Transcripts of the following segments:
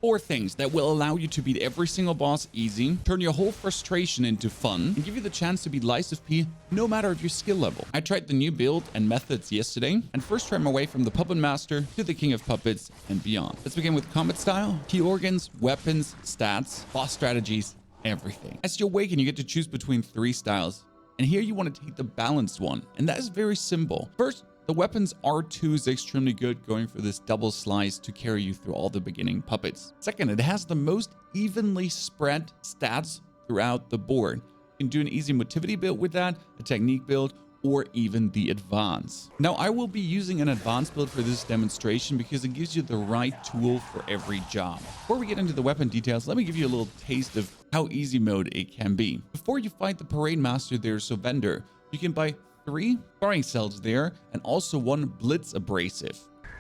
4 things that will allow you to beat every single boss easy, turn your whole frustration into fun, and give you the chance to beat Lies of P no matter of your skill level. I tried the new build and methods yesterday, and first tried my way from the Puppetmaster to the King of Puppets and beyond. Let's begin with combat style, key organs, weapons, stats, boss strategies, everything. As you awaken, you get to choose between 3 styles, and here you want to take the balanced one, and that is very simple. First, the weapons R2 is extremely good, going for this double slice to carry you through all the beginning puppets. Second, it has the most evenly spread stats throughout the board. You can do an easy motivity build with that, a technique build, or even the advance. Now, I will be using an advanced build for this demonstration because it gives you the right tool for every job. Before we get into the weapon details, let me give you a little taste of how easy mode it can be. Before you fight the Parade Master, there's a vendor. You can buy 3 throwing cells there and also 1 Blitz Abrasive.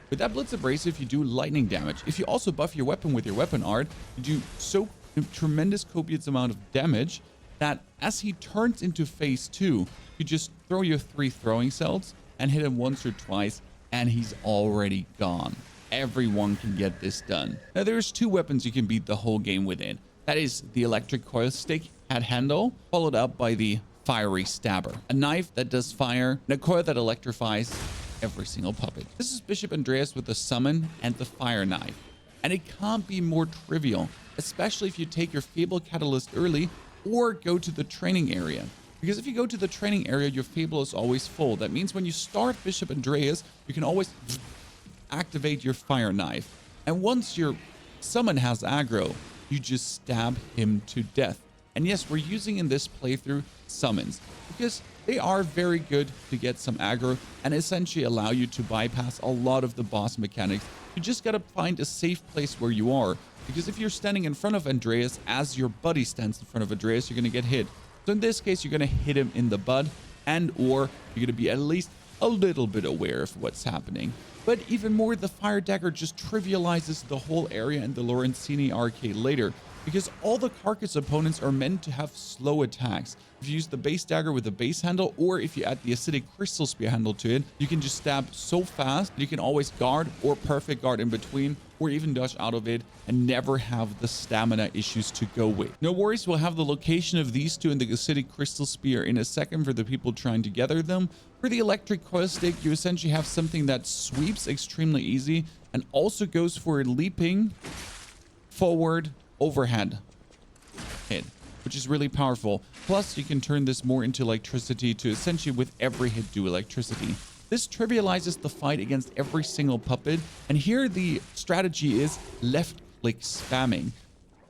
With that Blitz Abrasive, you do lightning damage. If you also buff your weapon with your weapon art, you do so tremendous copious amount of damage that as he turns into phase 2, you just throw your 3 throwing cells and hit him once or twice and he's already gone. Everyone can get this done. Now there's 2 weapons you can beat the whole game with it. That is the electric coil stick head handle, followed up by the fiery stabber, a knife that does fire, and a coil that electrifies every single puppet. This is Bishop Andreas with the summon and the fire knife, and it can't be more trivial, especially if you take your Fable Catalyst early or go to the training area. Because if you go to the training area, your Fable is always full. That means when you start Bishop Andreas, you can always activate your fire knife, and once your summon has aggro, you just stab him to death. And yes, we're using in this playthrough summons because they are very good to get some aggro and essentially allow you to bypass a lot of the boss mechanics. You just gotta find a safe place where you are, because if you're standing in front of Andreas as your buddy stands in front of Andreas, you're gonna get hit. So in this case, you're gonna hit him in the butt, and or you're gonna be at least a little bit aware of what's happening. But even more, the fire dagger just trivializes the whole area in the Lorenzini arcade later, because all the carcass opponents are meant to have slow attacks. If you use the base dagger with the base handle, or if you add the acidic crystal spear handle to it, you can just stab so fast you can always guard or perfect guard in between, or even dodge out of it and never have the stamina issues to go with. No worries, we'll have the location of these 2 in the acidic crystal spear in a second for the people trying to gather them. For the electric coil stick, you essentially have something that sweeps extremely easy and also goes for a leaping forward overhead hit, which is really powerful. Plus, you can turn this more into electricity to essentially with every hit do electricity. This trivializes the fight against every single puppet, and here the strategy is left click spamming.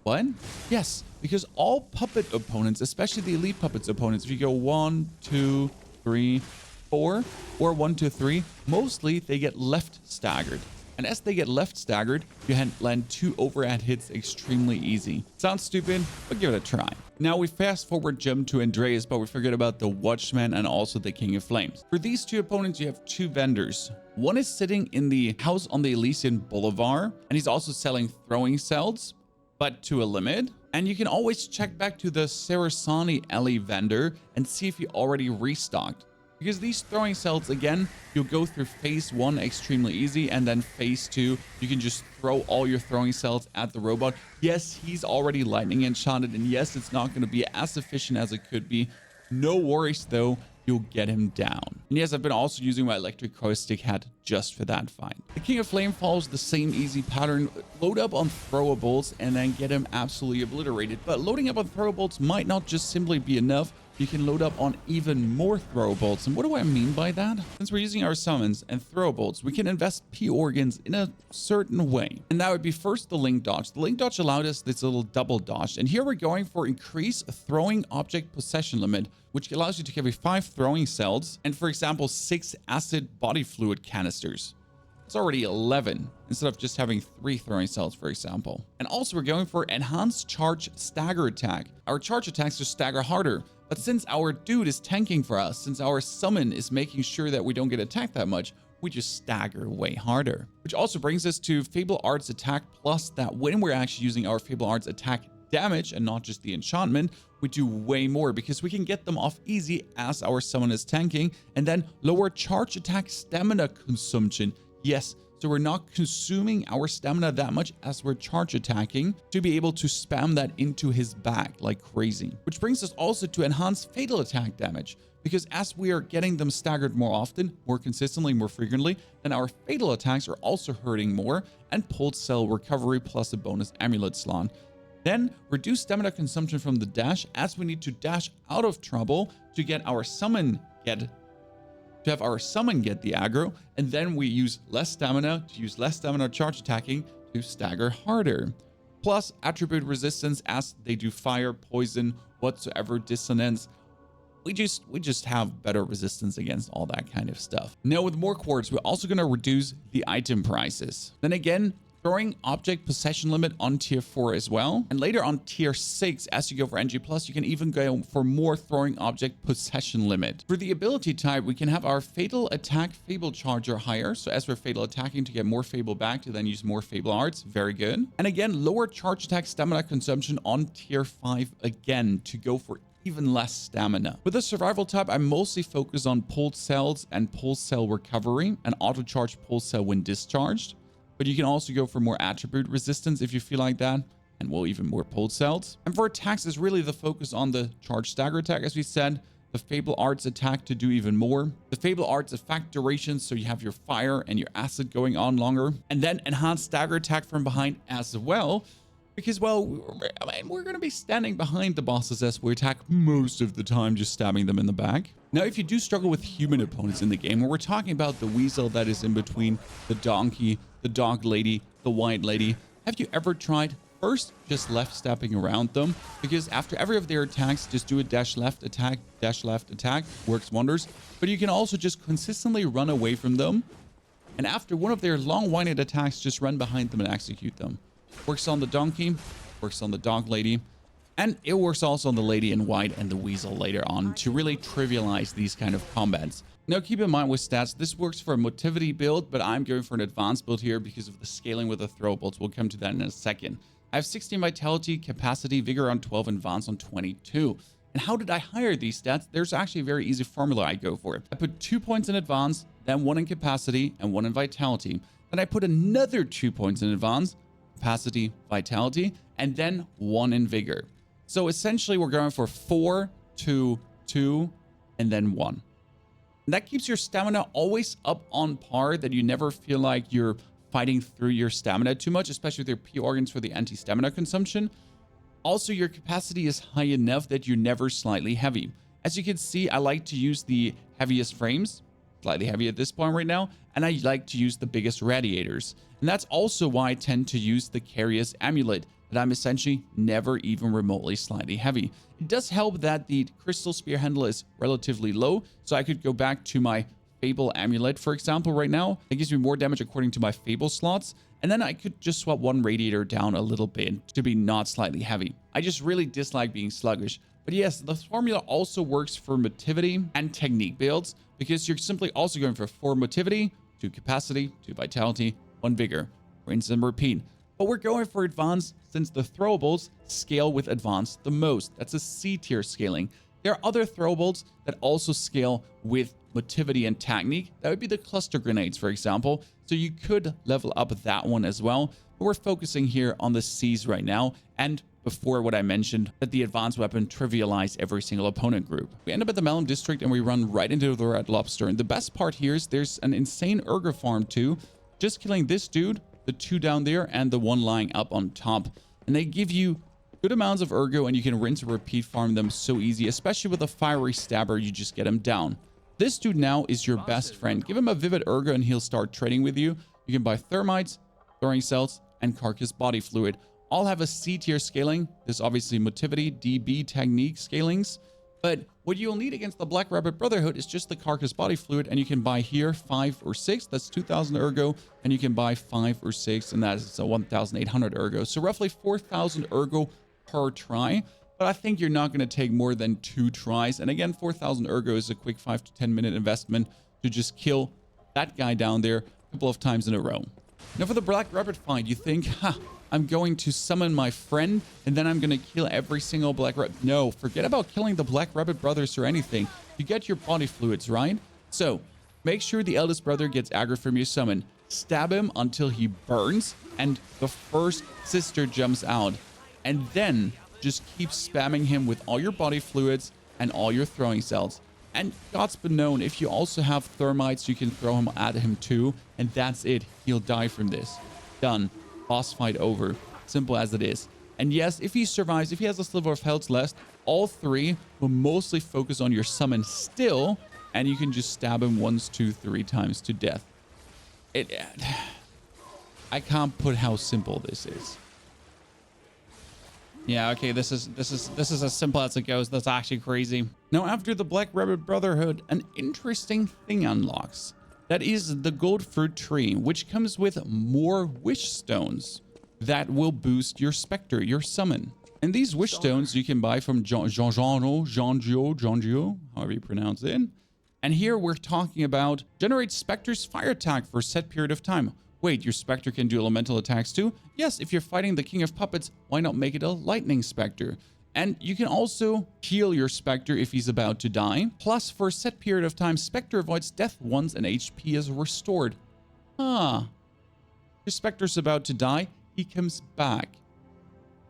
What? Yes, because all puppet opponents, especially the elite puppets opponents, if you go 1, 2, 3, 4, or 1, 2, 3, mostly they get left staggered. And as they get left staggered, you land 2 overhead hits extremely easy. Sounds stupid, but give it a try. Now we fast forward jump to Andreas, but we forget about the Watchman and also the King of Flames. For these 2 opponents, you have 2 vendors. One is sitting in the house on the Elysian Boulevard, and he's also selling throwing cells, but to a limit. And you can always check back to the Sarasani Alley vendor and see if he already restocked. Because these throwing cells, again, you'll go through phase 1 extremely easy, and then phase 2, you can just throw all your throwing cells at the robot. Yes, he's already lightning enchanted, and yes, it's not going to be as efficient as it could be. No worries, though, you'll get him down. And yes, I've been also using my electric coil stick hat just for that fight. The King of Flame follows the same easy pattern. Load up on Throwables and then get him absolutely obliterated. But loading up on Throwables might not just simply be enough. You can load up on even more Throwables. And what do I mean by that? Since we're using our summons and Throwables, we can invest P organs in a certain way. And that would be first the link dodge. The link dodge allowed us this little double dodge. And here we're going for increase throwing object possession limit, which allows you to carry 5 throwing cells and, for example, 6 acid body fluid canisters. It's already 11 instead of just having 3 throwing cells, for example. And also we're going for enhanced charge stagger attack. Our charge attacks just stagger harder. But since our dude is tanking for us, since our summon is making sure that we don't get attacked that much, we just stagger way harder. Which also brings us to Fable Arts attack, plus that when we're actually using our Fable Arts attack damage and not just the enchantment, we do way more because we can get them off easy as our summon is tanking, and then lower charge attack stamina consumption. Yes, So we're not consuming our stamina that much as we're charge attacking to be able to spam that into his back like crazy. Which brings us also to enhanced fatal attack damage, because as we are getting them staggered more often, more consistently, more frequently, then our fatal attacks are also hurting more, and pulled cell recovery plus a bonus amulet slot. Then reduce stamina consumption from the dash as we need to dash out of trouble to get our summon get the aggro, and then we use less stamina charge attacking to stagger harder. Plus attribute resistance as they do fire, poison, whatsoever, dissonance. We just have better resistance against all that kind of stuff. Now with more quartz, we're also going to reduce the item prices. Then again, throwing object possession limit on tier 4 as well. And later on tier 6, as you go for NG+, you can even go for more throwing object possession limit. For the ability type, we can have our fatal attack fable charger higher. So as we're fatal attacking to get more fable back to then use more fable arts. Very good. And again, lower charge attack stamina consumption on tier 5 again to go for even less stamina. With the survival type, I mostly focus on pulled cells and pull cell recovery and auto charge pull cell when discharged. But you can also go for more attribute resistance if you feel like that, and well, even more pulled cells. And for attacks is really the focus on the charge stagger attack, as we said, the fable arts attack to do even more, the fable arts effect duration, so you have your fire and your acid going on longer, and then enhanced stagger attack from behind as well, because well, we're going to be standing behind the bosses as we attack most of the time, just stabbing them in the back. Now, if you do struggle with human opponents in the game, where we're talking about the weasel that is in between the donkey, the dog lady, the white lady, have you ever tried first just left stepping around them? Because after every of their attacks, just do a dash left attack, works wonders. But you can also just consistently run away from them. And after one of their long-winded attacks, just run behind them and execute them. Works on the donkey, works on the dog lady, and it works also on the lady in white and the weasel later on to really trivialize these kind of combats. Now keep in mind with stats, this works for a motivity build, but I'm going for an advanced build here because of the scaling with the throwables. We'll come to that in a second. I have 16 vitality, capacity, vigor on 12, and advance on 22. And how did I hire these stats? There's actually a very easy formula I go for. I put 2 points in advance, then 1 in capacity, and 1 in vitality. Then I put another 2 points in advance, capacity, vitality, and then 1 in vigor. So essentially we're going for 4, 2, 2, and then 1. And that keeps your stamina always up on par, that you never feel like you're fighting through your stamina too much, especially with your P organs for the anti-stamina consumption. Also, your capacity is high enough that you're never slightly heavy. As you can see, I like to use the heaviest frames, slightly heavy at this point right now, and I like to use the biggest radiators. And that's also why I tend to use the Carius amulet, that I'm essentially never even remotely slightly heavy. It does help that the crystal spear handle is relatively low, so I could go back to my Fable amulet, for example, right now. It gives me more damage according to my Fable slots, and then I could just swap one radiator down a little bit to be not slightly heavy. I just really dislike being sluggish. But yes, the formula also works for motivity and technique builds, because you're simply also going for 4 motivity, 2 capacity, 2 vitality, 1 vigor. Rinse and repeat. But we're going for advanced since the throwables scale with advanced the most. That's a C tier scaling. There are other throwables that also scale with motivity and technique. That would be the cluster grenades, for example. So you could level up that one as well. But we're focusing here on the C's right now. And before what I mentioned, that the advanced weapon trivialized every single opponent group. We end up at the Melon District and we run right into the Red Lobster. And the best part here is there's an insane Ergo farm too. Just killing this dude, the 2 down there, and the 1 lying up on top. And they give you good amounts of Ergo, and you can rinse and repeat farm them so easy, especially with a fiery stabber. You just get him down. This dude now is your best friend. Give him a vivid Ergo and he'll start trading with you. You can buy thermites, throwing cells, and carcass body fluid. All have a C tier scaling. There's obviously motivity, DB technique scalings. But what you'll need against the Black Rabbit Brotherhood is just the carcass body fluid, and you can buy here 5 or 6. That's 2,000 Ergo, and you can buy 5 or 6, and that is a 1,800 Ergo. So roughly 4,000 Ergo per try. But I think you're not going to take more than 2 tries. And again, 4,000 Ergo is a quick 5 to 10 minute investment to just kill that guy down there a couple of times in a row. Now for the Black Rabbit fight, you think, I'm going to summon my friend and then I'm going to kill every single Black Rabbit. No, forget about killing the Black Rabbit brothers or anything. You get your body fluids, right? So make sure the eldest brother gets aggro from your summon. stab him until he burns and the first sister jumps out. And then just keep spamming him with all your body fluids and all your throwing cells. And God's been known, if you also have thermites, you can throw him at him too. And that's it. He'll die from this. Done. Boss fight over. Simple as it is. And yes, if he survives, if he has a sliver of health left, all three will mostly focus on your summon still. And you can just stab him 1, 2, 3 times to death. I can't put how simple this is. Yeah, okay, this is as simple as it goes. That's actually crazy. Now, after the Black Rabbit Brotherhood, an interesting thing unlocks. That is the gold fruit tree, which comes with more wish stones that will boost your specter, your summon. And these wish stones you can buy from Jean-Gio, however you pronounce it. And here we're talking about generate Spectre's fire attack for a set period of time. Wait, your Spectre can do elemental attacks too? Yes, if you're fighting the King of Puppets, why not make it a lightning Spectre? And you can also heal your Spectre if he's about to die. Plus, for a set period of time, Spectre avoids death once and HP is restored. Your Spectre's about to die, he comes back.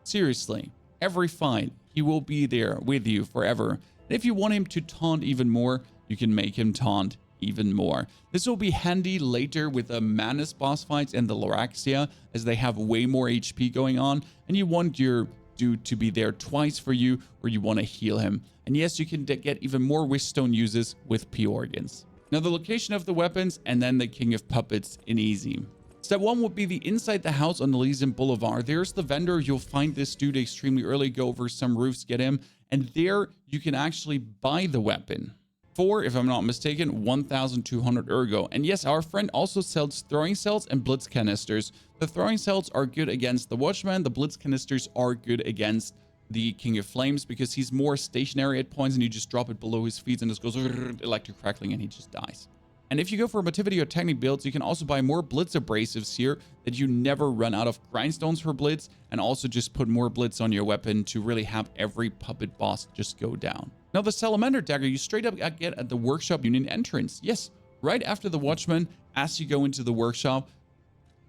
Seriously, every fight, he will be there with you forever. And if you want him to taunt even more, you can make him taunt even more. This will be handy later with the Manus boss fights and the Loraxia, as they have way more HP going on, and you want your dude to be there twice for you, or you want to heal him. And yes, you can get even more Wishtone uses with P organs. Now, the location of the weapons, and then the King of Puppets in easy. Step 1 would be the inside the house on Elysian Boulevard. There's the vendor. You'll find this dude extremely early. Go over some roofs, get him, and there you can actually buy the weapon for, if I'm not mistaken, 1,200 ergo. And yes, our friend also sells throwing cells and blitz canisters. The throwing cells are good against the Watchman. The blitz canisters are good against the King of Flames because he's more stationary at points and you just drop it below his feet and it goes electric crackling and he just dies. And if you go for motivity or technique builds, you can also buy more blitz abrasives here that you never run out of grindstones for blitz, and also just put more blitz on your weapon to really have every puppet boss just go down. Now, the Salamander Dagger you straight up get at the Workshop Union entrance. Yes, right after the Watchman, as you go into the workshop,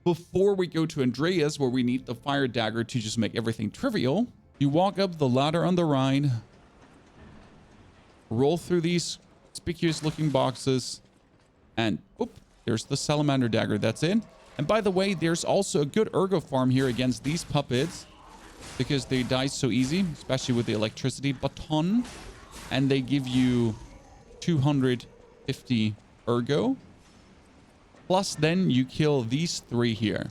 before we go to Andreas, where we need the Fire Dagger to just make everything trivial, you walk up the ladder on the right, roll through these conspicuous looking boxes, and whoop, there's the Salamander Dagger. That's it. And by the way, there's also a good ergo farm here against these puppets because they die so easy, especially with the electricity baton. And they give you 250 ergo. Plus, then you kill these 3 here.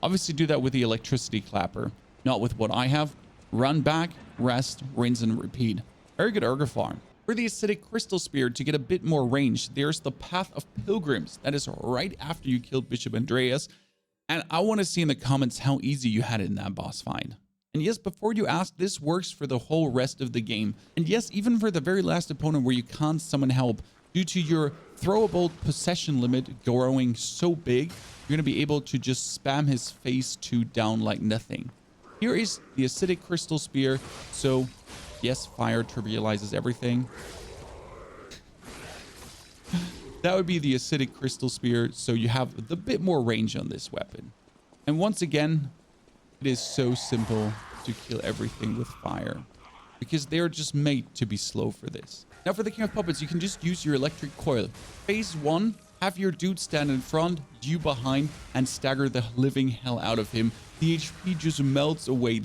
Obviously, do that with the electricity clapper, not with what I have. Run back, rest, rinse, and repeat. Very good ergo farm. For the acidic crystal spear to get a bit more range, there's the Path of Pilgrims. That is right after you killed Bishop Andreas. And I want to see in the comments how easy you had it in that boss fight. And yes, before you ask, this works for the whole rest of the game. And yes, even for the very last opponent where you can't summon help due to your throwable possession limit growing so big, you're going to be able to just spam his phase 2 down like nothing. Here is the acidic crystal spear. So yes, fire trivializes everything. That would be the acidic crystal spear. So you have the bit more range on this weapon. And once again, it is so simple to kill everything with fire because they're just made to be slow for this. Now for the King of Puppets, you can just use your electric coil. Phase 1, have your dude stand in front, you behind, and stagger the living hell out of him. The HP just melts away.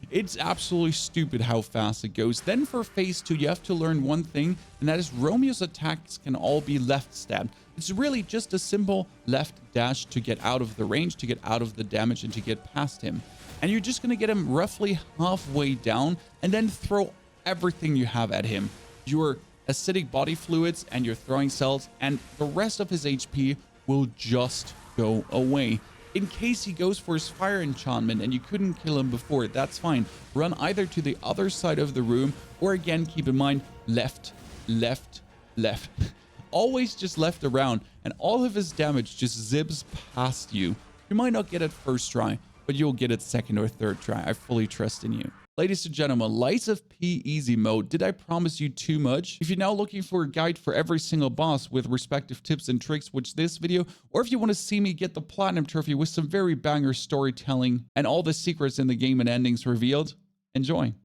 It's absolutely stupid how fast it goes. Then for phase 2, you have to learn one thing, and that is Romeo's attacks can all be left stabbed. It's really just a simple left dash to get out of the range, to get out of the damage, and to get past him. And you're just going to get him roughly halfway down, and then throw everything you have at him. Your acidic body fluids and your throwing cells, and the rest of his HP will just go away. In case he goes for his fire enchantment and you couldn't kill him before, that's fine. Run either to the other side of the room, or again, keep in mind, left, left, left. Always just left around, and all of his damage just zips past you. You might not get it first try, but you'll get it second or third try. I fully trust in you. Ladies and gentlemen, Lies of P easy mode. Did I promise you too much? If you're now looking for a guide for every single boss with respective tips and tricks, watch this video, or if you want to see me get the platinum trophy with some very banger storytelling and all the secrets in the game and endings revealed, enjoy.